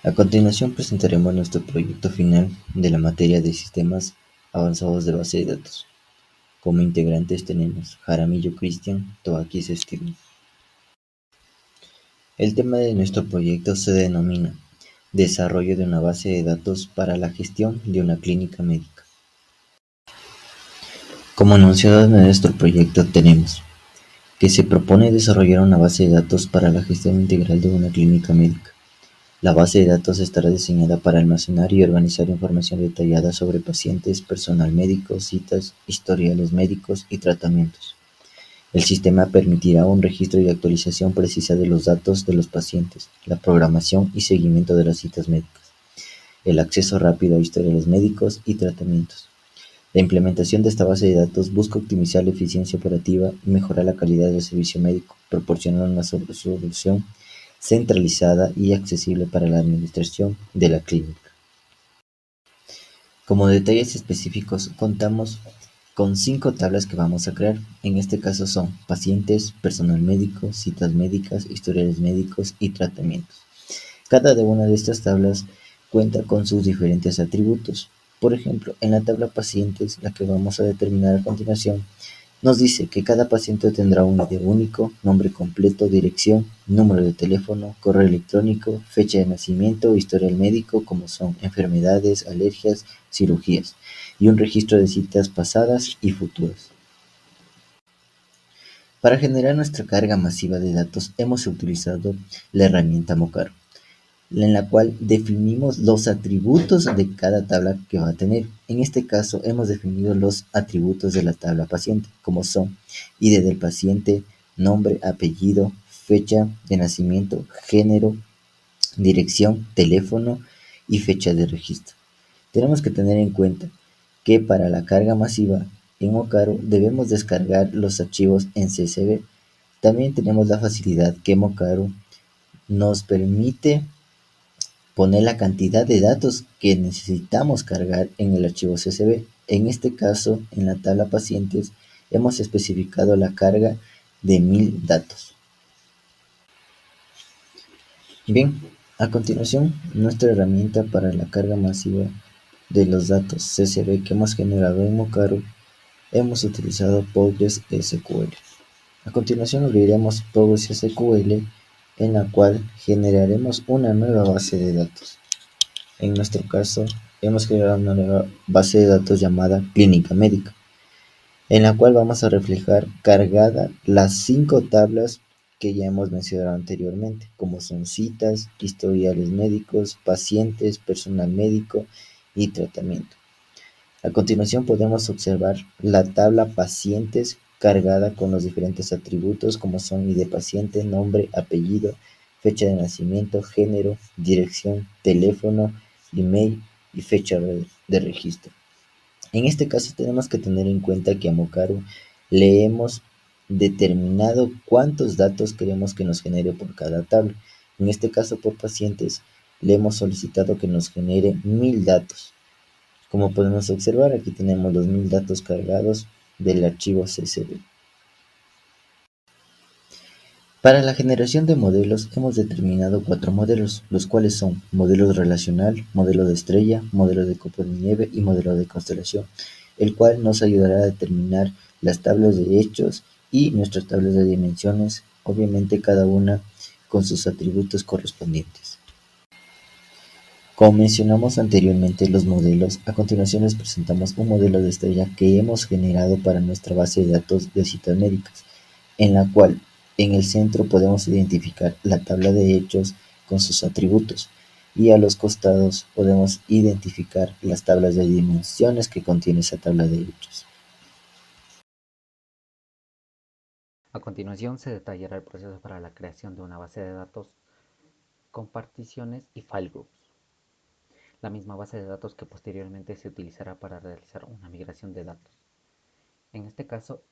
A continuación presentaremos nuestro proyecto final de la materia de sistemas avanzados de base de datos. Como integrantes tenemos Jaramillo Cristian, Toakis Steven. El tema de nuestro proyecto se denomina Desarrollo de una base de datos para la gestión de una clínica médica. Como enunciado de nuestro proyecto tenemos que se propone desarrollar una base de datos para la gestión integral de una clínica médica. La base de datos estará diseñada para almacenar y organizar información detallada sobre pacientes, personal médico, citas, historiales médicos y tratamientos. El sistema permitirá un registro y actualización precisa de los datos de los pacientes, la programación y seguimiento de las citas médicas, el acceso rápido a historiales médicos y tratamientos. La implementación de esta base de datos busca optimizar la eficiencia operativa y mejorar la calidad del servicio médico, proporcionando una solución centralizada y accesible para la administración de la clínica. Como detalles específicos, contamos con 5 tablas que vamos a crear. En este caso son pacientes, personal médico, citas médicas, historiales médicos y tratamientos. Cada una de estas tablas cuenta con sus diferentes atributos. Por ejemplo, en la tabla pacientes, la que vamos a determinar a continuación, nos dice que cada paciente tendrá un ID único, nombre completo, dirección, número de teléfono, correo electrónico, fecha de nacimiento, historial médico como son enfermedades, alergias, cirugías y un registro de citas pasadas y futuras. Para generar nuestra carga masiva de datos hemos utilizado la herramienta Mocaro, en la cual definimos los atributos de cada tabla que va a tener. En este caso hemos definido los atributos de la tabla paciente, como son ID del paciente, nombre, apellido, fecha de nacimiento, género, dirección, teléfono y fecha de registro. Tenemos que tener en cuenta que para la carga masiva en Mocaro debemos descargar los archivos en CSV. También tenemos la facilidad que Mocaro nos permite poner la cantidad de datos que necesitamos cargar en el archivo CSV. En este caso, en la tabla pacientes, hemos especificado la carga de 1000 datos. Bien, a continuación, nuestra herramienta para la carga masiva de los datos CSV que hemos generado en Mocaro, hemos utilizado PostgreSQL. A continuación abriremos PostgreSQL, en la cual generaremos una nueva base de datos. En nuestro caso, hemos creado una nueva base de datos llamada Clínica Médica, en la cual vamos a reflejar cargada las 5 tablas que ya hemos mencionado anteriormente, como son citas, historiales médicos, pacientes, personal médico y tratamiento. A continuación podemos observar la tabla pacientes cargada con los diferentes atributos como son ID paciente, nombre, apellido, fecha de nacimiento, género, dirección, teléfono, email y fecha de registro. En este caso tenemos que tener en cuenta que a Mocaro le hemos determinado cuántos datos queremos que nos genere por cada tabla. En este caso por pacientes le hemos solicitado que nos genere 1000 datos. Como podemos observar, aquí tenemos los 1000 datos cargados del archivo CSV. Para la generación de modelos hemos determinado 4 modelos, los cuales son modelo relacional, modelo de estrella, modelo de copo de nieve y modelo de constelación, el cual nos ayudará a determinar las tablas de hechos y nuestras tablas de dimensiones, obviamente cada una con sus atributos correspondientes. Como mencionamos anteriormente los modelos, a continuación les presentamos un modelo de estrella que hemos generado para nuestra base de datos de citas médicas, en la cual en el centro podemos identificar la tabla de hechos con sus atributos y a los costados podemos identificar las tablas de dimensiones que contiene esa tabla de hechos. A continuación se detallará el proceso para la creación de una base de datos con particiones y file groups, la misma base de datos que posteriormente se utilizará para realizar una migración de datos. En este caso,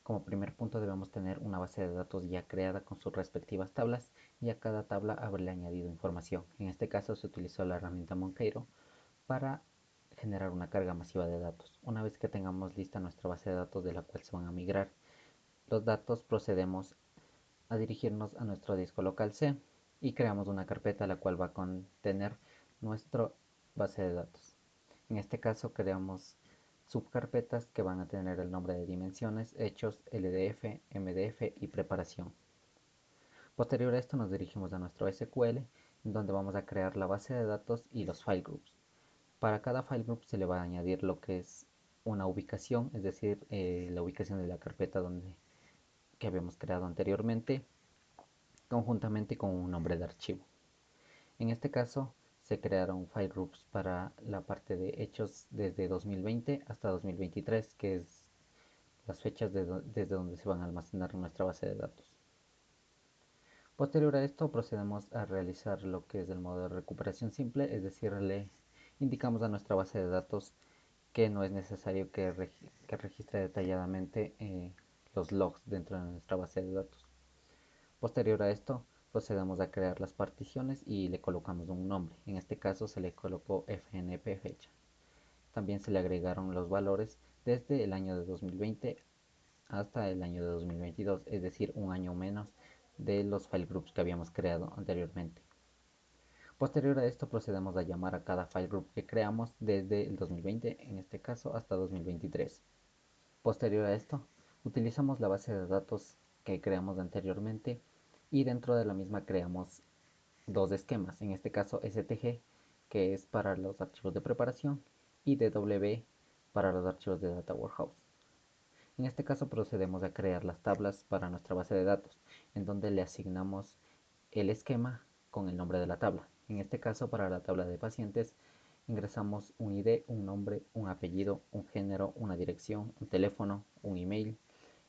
como primer punto debemos tener una base de datos ya creada con sus respectivas tablas y a cada tabla haberle añadido información. En este caso se utilizó la herramienta Monkeiro para generar una carga masiva de datos. Una vez que tengamos lista nuestra base de datos de la cual se van a migrar los datos, procedemos a dirigirnos a nuestro disco local C. y creamos una carpeta la cual va a contener nuestra base de datos. En este caso creamos subcarpetas que van a tener el nombre de dimensiones, hechos, LDF, MDF y preparación. Posterior a esto nos dirigimos a nuestro SQL, donde vamos a crear la base de datos y los file groups. Para cada file group se le va a añadir lo que es una ubicación, es decir, la ubicación de la carpeta que habíamos creado anteriormente, conjuntamente con un nombre de archivo. En este caso, se crearon file groups para la parte de hechos desde 2020 hasta 2023, que es las fechas desde donde se van a almacenar en nuestra base de datos. Posterior a esto, procedemos a realizar lo que es el modo de recuperación simple, es decir, le indicamos a nuestra base de datos que no es necesario que registre detalladamente los logs dentro de nuestra base de datos. Posterior a esto, procedemos a crear las particiones y le colocamos un nombre. En este caso se le colocó FNP fecha. También se le agregaron los valores desde el año de 2020 hasta el año de 2022, es decir, un año menos de los file groups que habíamos creado anteriormente. Posterior a esto procedemos a llamar a cada file group que creamos desde el 2020, en este caso, hasta 2023. Posterior a esto, utilizamos la base de datos que creamos anteriormente y dentro de la misma creamos dos esquemas, en este caso STG, que es para los archivos de preparación, y DW para los archivos de Data Warehouse. En este caso procedemos a crear las tablas para nuestra base de datos, en donde le asignamos el esquema con el nombre de la tabla. En este caso, para la tabla de pacientes, ingresamos un ID, un nombre, un apellido, un género, una dirección, un teléfono, un email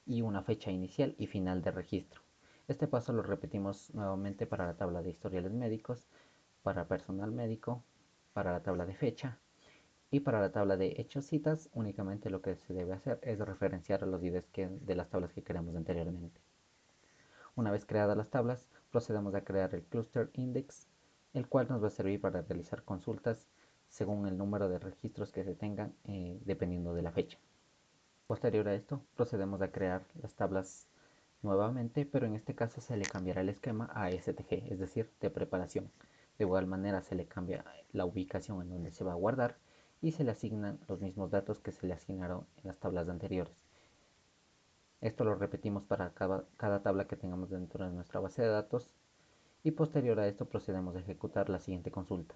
y una fecha inicial y final de registro. Este paso lo repetimos nuevamente para la tabla de historiales médicos, para personal médico, para la tabla de fecha y para la tabla de hechos citas. Únicamente lo que se debe hacer es referenciar los IDs de las tablas que creamos anteriormente. Una vez creadas las tablas, procedemos a crear el cluster index, el cual nos va a servir para realizar consultas según el número de registros que se tengan dependiendo de la fecha. Posterior a esto, procedemos a crear las tablas nuevamente, pero en este caso se le cambiará el esquema a STG, es decir, de preparación. De igual manera se le cambia la ubicación en donde se va a guardar y se le asignan los mismos datos que se le asignaron en las tablas anteriores. Esto lo repetimos para cada tabla que tengamos dentro de nuestra base de datos y posterior a esto procedemos a ejecutar la siguiente consulta.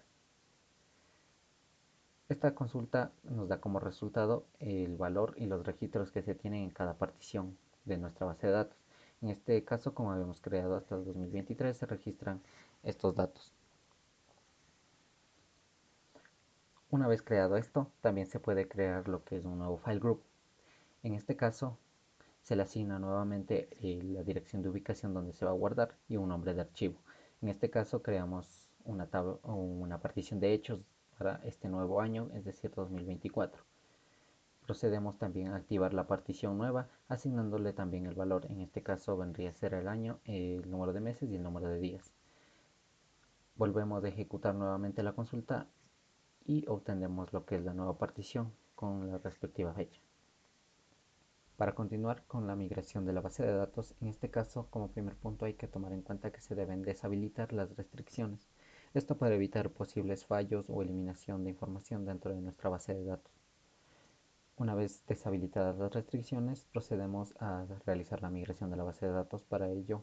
Esta consulta nos da como resultado el valor y los registros que se tienen en cada partición de nuestra base de datos. En este caso, como habíamos creado hasta el 2023, se registran estos datos. Una vez creado esto, también se puede crear lo que es un nuevo file group. En este caso, se le asigna nuevamente la dirección de ubicación donde se va a guardar y un nombre de archivo. En este caso creamos una tabla o una partición de hechos para este nuevo año, es decir, 2024. Procedemos también a activar la partición nueva, asignándole también el valor. En este caso vendría a ser el año, el número de meses y el número de días. Volvemos a ejecutar nuevamente la consulta y obtenemos lo que es la nueva partición con la respectiva fecha. Para continuar con la migración de la base de datos, en este caso, como primer punto, hay que tomar en cuenta que se deben deshabilitar las restricciones. Esto para evitar posibles fallos o eliminación de información dentro de nuestra base de datos. Una vez deshabilitadas las restricciones, procedemos a realizar la migración de la base de datos. Para ello,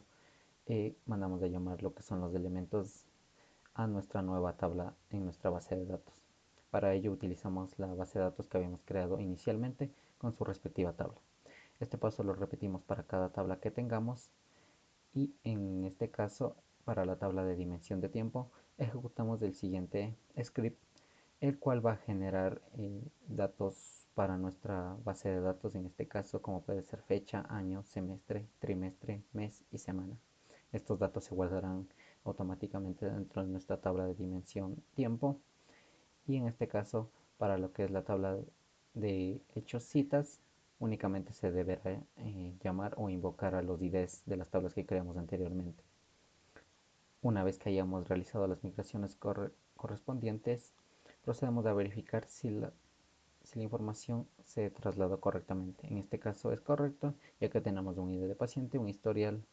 mandamos a llamar lo que son los elementos a nuestra nueva tabla en nuestra base de datos. Para ello utilizamos la base de datos que habíamos creado inicialmente con su respectiva tabla. Este paso lo repetimos para cada tabla que tengamos y en este caso para la tabla de dimensión de tiempo ejecutamos el siguiente script, el cual va a generar datos para nuestra base de datos, en este caso como puede ser fecha, año, semestre, trimestre, mes y semana. Estos datos se guardarán automáticamente dentro de nuestra tabla de dimensión tiempo y en este caso para lo que es la tabla de hechos citas únicamente se deberá llamar o invocar a los IDs de las tablas que creamos anteriormente. Una vez que hayamos realizado las migraciones correspondientes, procedemos a verificar si la información se trasladó correctamente. En este caso es correcto, ya que tenemos un ID de paciente, un historial,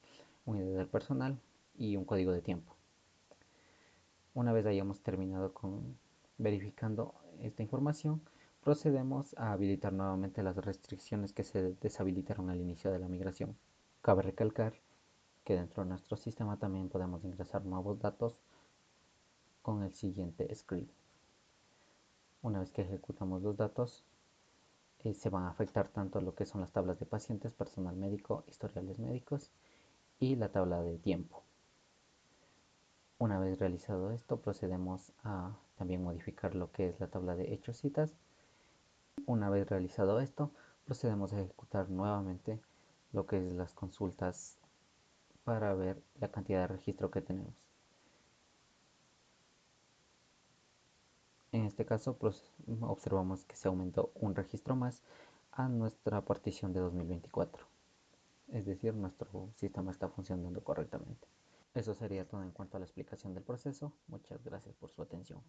un ID del personal y un código de tiempo. Una vez hayamos terminado con verificando esta información, procedemos a habilitar nuevamente las restricciones que se deshabilitaron al inicio de la migración. Cabe recalcar que dentro de nuestro sistema también podemos ingresar nuevos datos con el siguiente script. Una vez que ejecutamos los datos, se van a afectar tanto lo que son las tablas de pacientes, personal médico, historiales médicos y la tabla de tiempo. Una vez realizado esto, procedemos a también modificar lo que es la tabla de hechos citas. Una vez realizado esto, procedemos a ejecutar nuevamente lo que es las consultas para ver la cantidad de registro que tenemos. En este caso, observamos que se aumentó un registro más a nuestra partición de 2024. Es decir, nuestro sistema está funcionando correctamente. Eso sería todo en cuanto a la explicación del proceso. Muchas gracias por su atención.